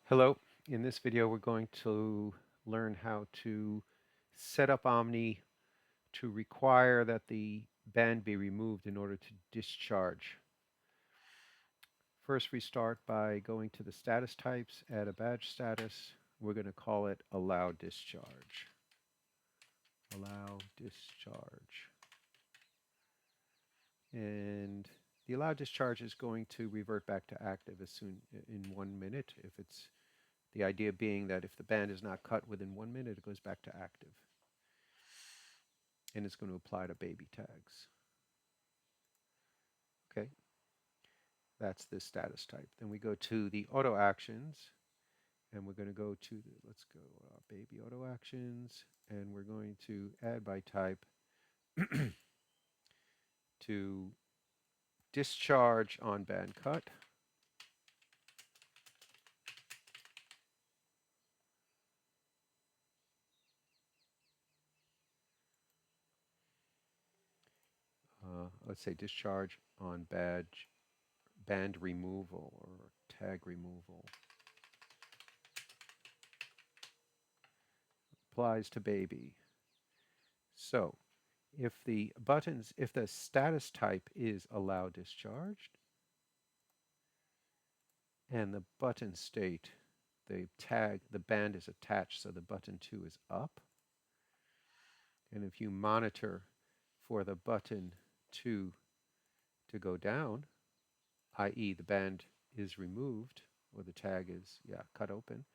Hello. In this video, we're going to learn how to set up Omni to require that the band be removed in order to discharge. First, we start by going to the status types, add a badge status. We're going to call it allow discharge. Allow discharge. And the allow discharge is going to revert back to active as soon in 1 minute. If it's the idea being that if the band is not cut within 1 minute, it goes back to active. And it's going to apply to baby tags. Okay, that's the status type. Then we go to the auto actions, and we're going to go to the, let's go baby auto actions, and we're going to add by type to discharge on band cut. Let's say discharge on band removal or tag removal. Applies to baby. So if the status type is allow discharged, and the button state, the band is attached, so the button 2 is up. And if you monitor for the button 2 to go down, i.e. the band is removed, or the tag is, cut open,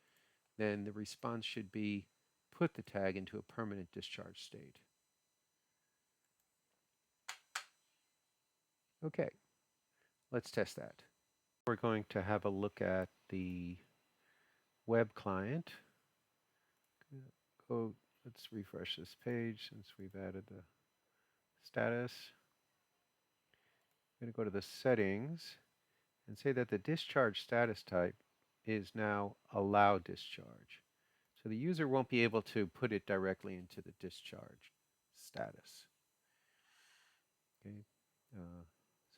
then the response should be put the tag into a permanent discharge state. Okay, let's test that. We're going to have a look at the web client. Let's refresh this page since we've added the status. I'm going to go to the settings and say that the discharge status type is now allow discharge. So the user won't be able to put it directly into the discharge status. Okay.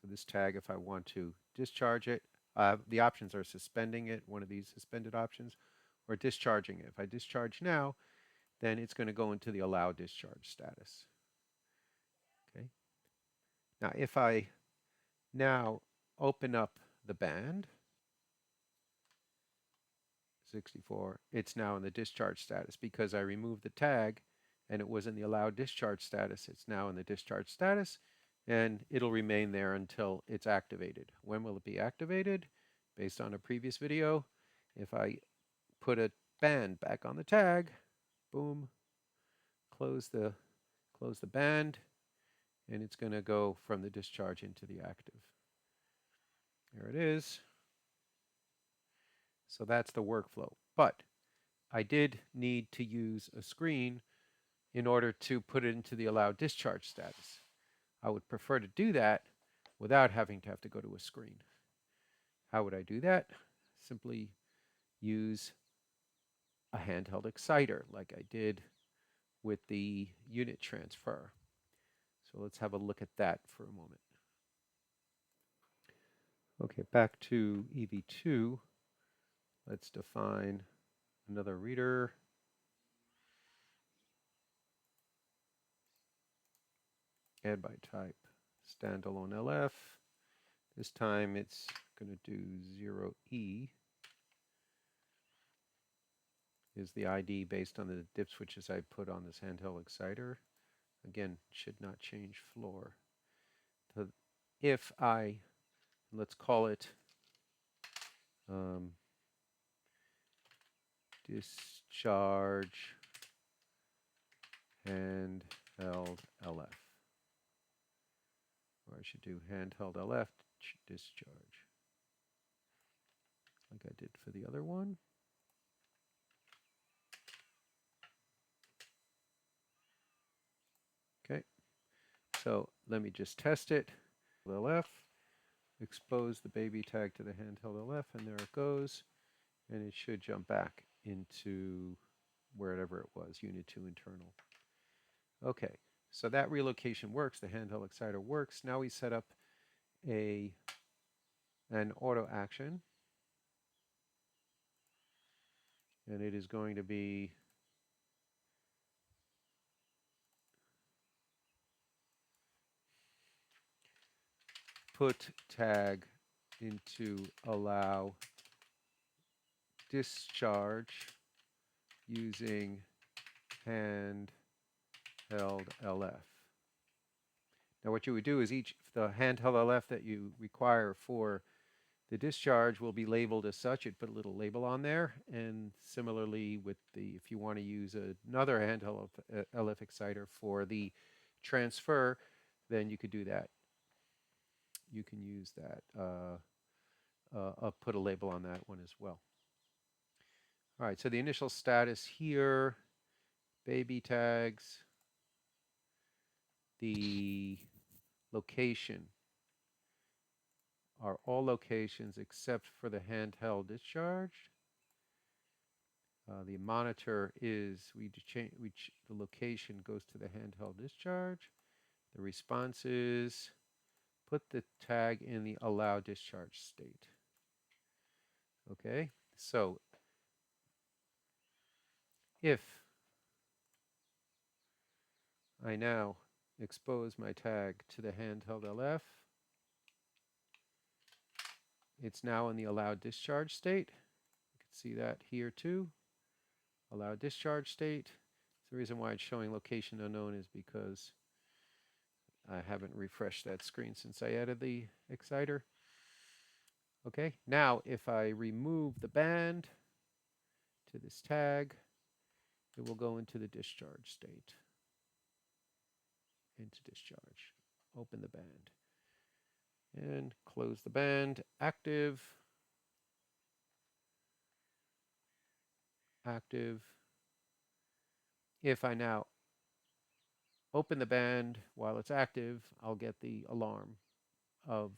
So this tag, if I want to discharge it, the options are suspending it, one of these suspended options, or discharging it. If I discharge now, then it's going to go into the allow discharge status. Okay. Now, if I now open up the band, 64, it's now in the discharge status because I removed the tag and it was in the allow discharge status. It's now in the discharge status and it'll remain there until it's activated. When will it be activated? Based on a previous video, if I put a band back on the tag, boom, close the band, and it's going to go from the discharge into the active. There it is. So that's the workflow. But I did need to use a screen in order to put it into the allow discharge status. I would prefer to do that without having to have to go to a screen. How would I do that? Simply use a handheld exciter like I did with the unit transfer. So let's have a look at that for a moment. Okay, back to EV2. Let's define another reader. Add by type standalone LF. This time it's going to do 0E. Is the ID based on the dip switches I put on this handheld exciter. Again, should not change floor. So if I, let's call it discharge handheld LF. Or I should do handheld LF discharge, like I did for the other one. Okay, so let me just test it. LF, expose the baby tag to the handheld LF, and there it goes. And it should jump back into wherever it was, Unit 2 internal. Okay, so that relocation works. The handheld exciter works. Now we set up an auto action. and it is going to be put tag into allow discharge using handheld LF. Now what you would do is the handheld LF that you require for the discharge will be labeled as such. You'd put a little label on there, and similarly with if you want to use another handheld LF exciter for the transfer, then you could do that. You can use that. Put a label on that one as well. All right, so the initial status here, baby tags, the location are all locations except for the handheld discharge. The monitor is, the location goes to the handheld discharge. The response is put the tag in the allow discharge state. Okay, so if I now expose my tag to the handheld LF, it's now in the allow discharge state. You can see that here too. Allow discharge state. The reason why it's showing location unknown is because I haven't refreshed that screen since I added the exciter. Okay, now if I remove the band to this tag, it will go into the discharge state. Into discharge. Open the band. And close the band. Active. Active. If I now open the band while it's active, I'll get the alarm of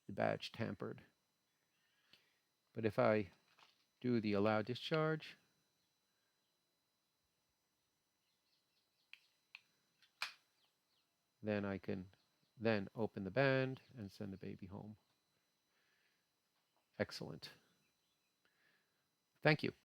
the badge tampered. But if I do the allow discharge, then I can then open the band and send the baby home. Excellent. Thank you.